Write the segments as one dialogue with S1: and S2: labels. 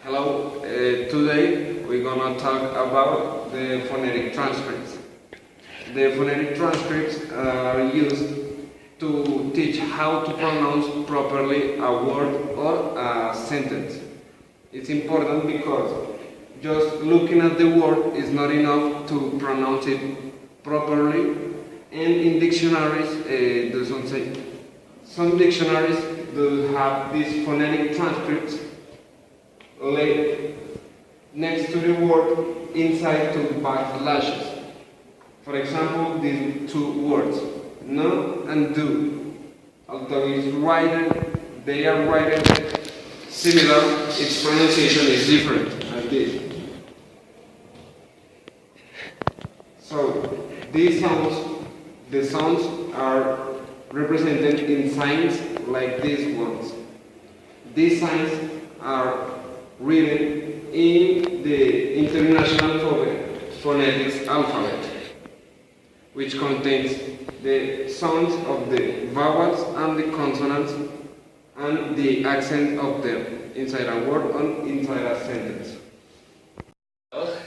S1: Hello, today we're gonna talk about the phonetic transcripts. The phonetic transcripts are used to teach how to pronounce properly a word or a sentence. It's important because just looking at the word is not enough to pronounce it properly, and in dictionaries, some dictionaries do have these phonetic transcripts laid next to the word inside two backslashes. For example, these two words, no and do. Although they are written similar, its pronunciation is different as this. So the sounds are represented in signs like these ones. These signs are written in the International Phonetics alphabet, which contains the sounds of the vowels and the consonants and the accent of them inside a word or inside a sentence.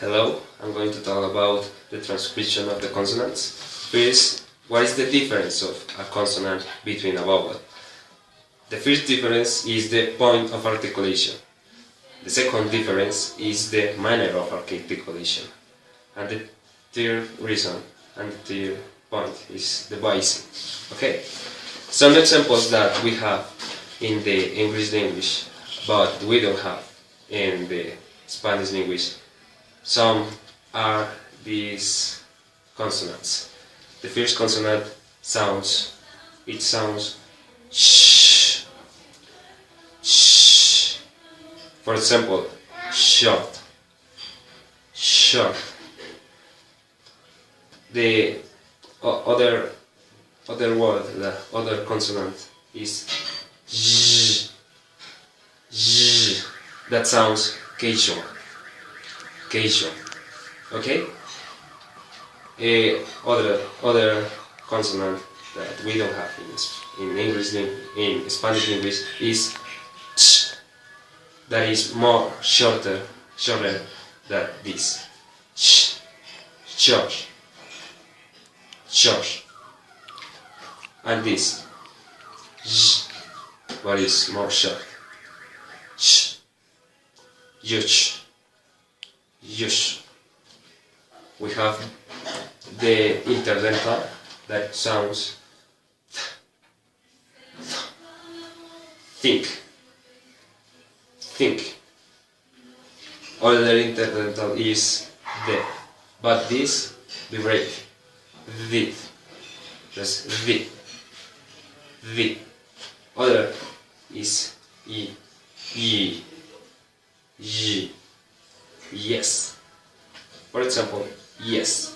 S2: Hello, I'm going to talk about the transcription of the consonants. First, what is the difference of a consonant between a vowel? The first difference is the point of articulation. The second difference is the manner of articulation. And the third reason and the third point is the voicing. Okay? Some examples that we have in the English language, but we don't have in the Spanish language. Some are these consonants. The first consonant sounds sh, sh. For example, short, short. The other word, the other consonant is j, j. That sounds casual, casual. Okay. Other consonant that we don't have in English, in Spanish language is ch. That is more shorter than this. Ch, church, church. And this j, what is more short. Ch, yuch, yush. We have the interdental that sounds think, think. Other interdental is the, but this vibrate, the. That's the. Other is e, ye, ye, yes. For example, yes.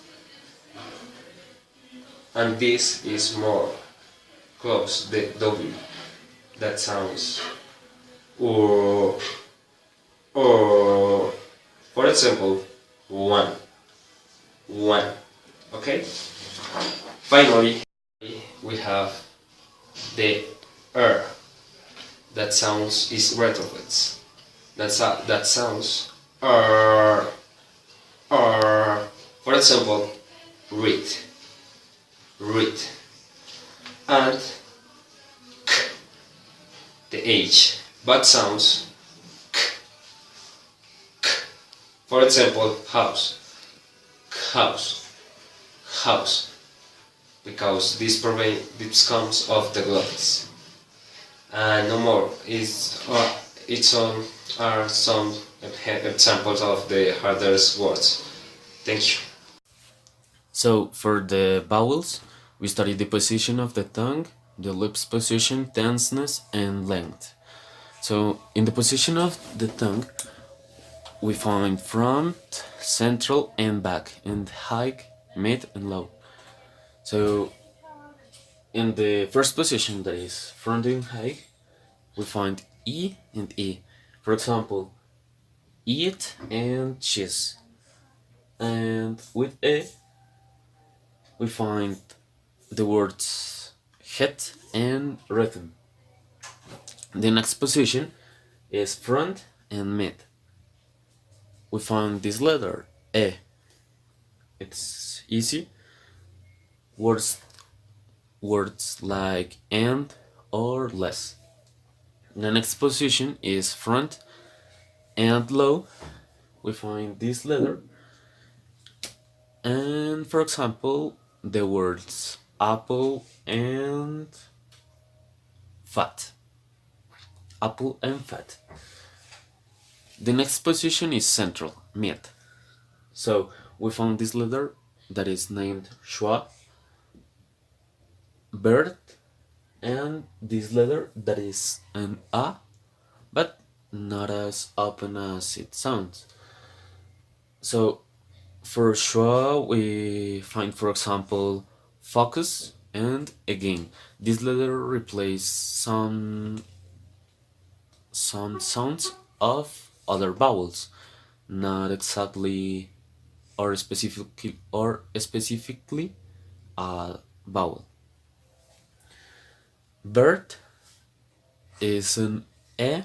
S2: And this is more close, the W, that sounds or. For example, one, okay? Finally, we have the that sounds is retroflex. That sounds for example, read, and k, the H, but sounds k. For example, house, because this comes of the glottis. And no more. Are some examples of the hardest words. Thank you.
S3: So for the vowels, we studied the position of the tongue, the lips position, tenseness, and length. So in the position of the tongue, we find front, central, and back, and high, mid, and low. So in the first position, that is front and high, we find E and E. For example, eat and cheese. And with E, we find the words head and rhythm. The next position is front and mid. we find this letter, E. It's easy. Words like and or less. The next position is front and low. We find this letter. And for example, the words apple and fat. Apple and fat. The next position is central, mid. So we found this letter that is named schwa, bird, and this letter that is an A, but not as open as it sounds. So for schwa we find, for example, focus and again. This letter replaces some sounds of other vowels, not exactly or specifically a vowel. Bird is an E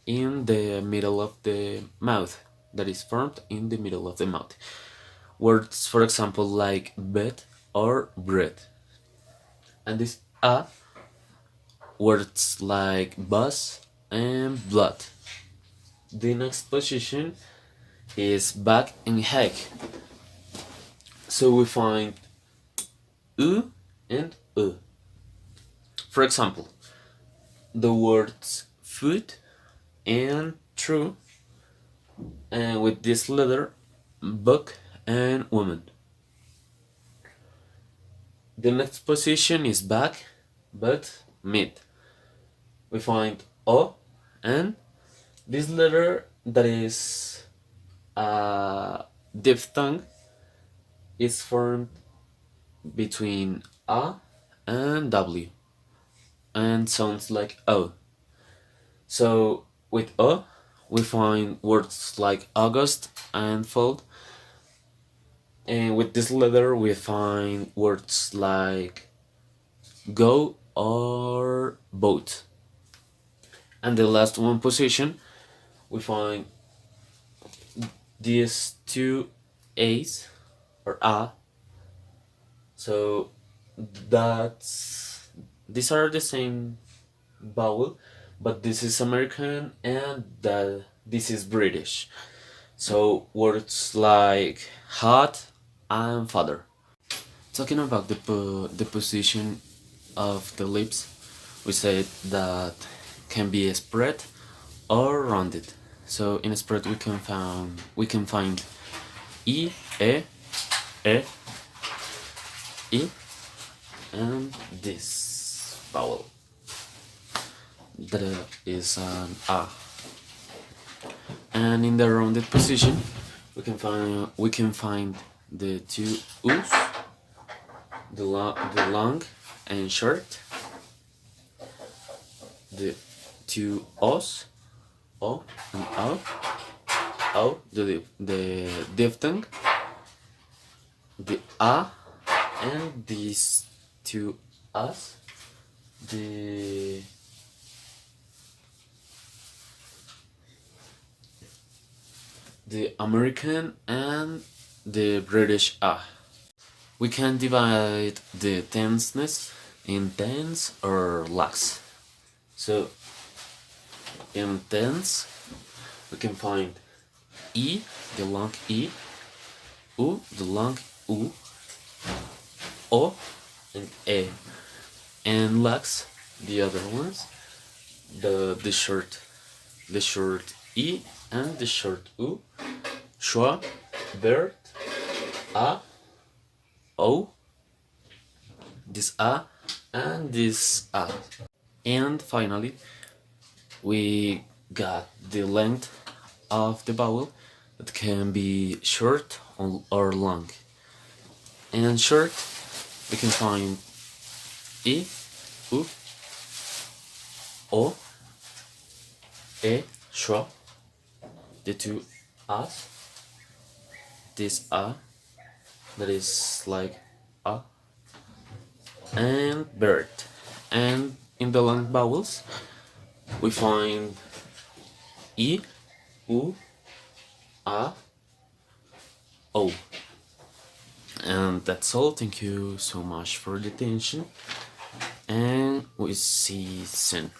S3: in the middle of the mouth, that is formed in the middle of the mouth. Words, for example, like bed or bread. And this A, words like bus and blood. The next position is back and heck. So we find U and U. For example, the words food and true, and with this letter, book and woman. The next position is back, but mid. We find O, and this letter that is a diphthong is formed between A and W and sounds like O. So with O we find words like August and fall, and with this letter we find words like go or boat. And the last one position we find these two A's or A. So these are the same vowel, but this is American and this is British. So words like hot and father. Talking about the position of the lips, we said that can be spread or rounded. So in spread we can find e, e, and this vowel that is an a. And in the rounded position we can find the two u's, the long and short, the two o's, o and o, the diphthong, the a, and these two a's, the American and the British A. We can divide the tenseness in tense or lax. So in tense we can find E, the long E, U, the long U, O and E, and lax the other ones, the short E and the short U, schwa, bird, a, o, this a and this a. And finally we got the length of the vowel that can be short or long. And short we can find e, u, o, e, schwa, the two a's, this a that is like a, and bird. And in the long vowels we find e, U, A, O. And that's all. Thank you so much for the attention, and we see you soon.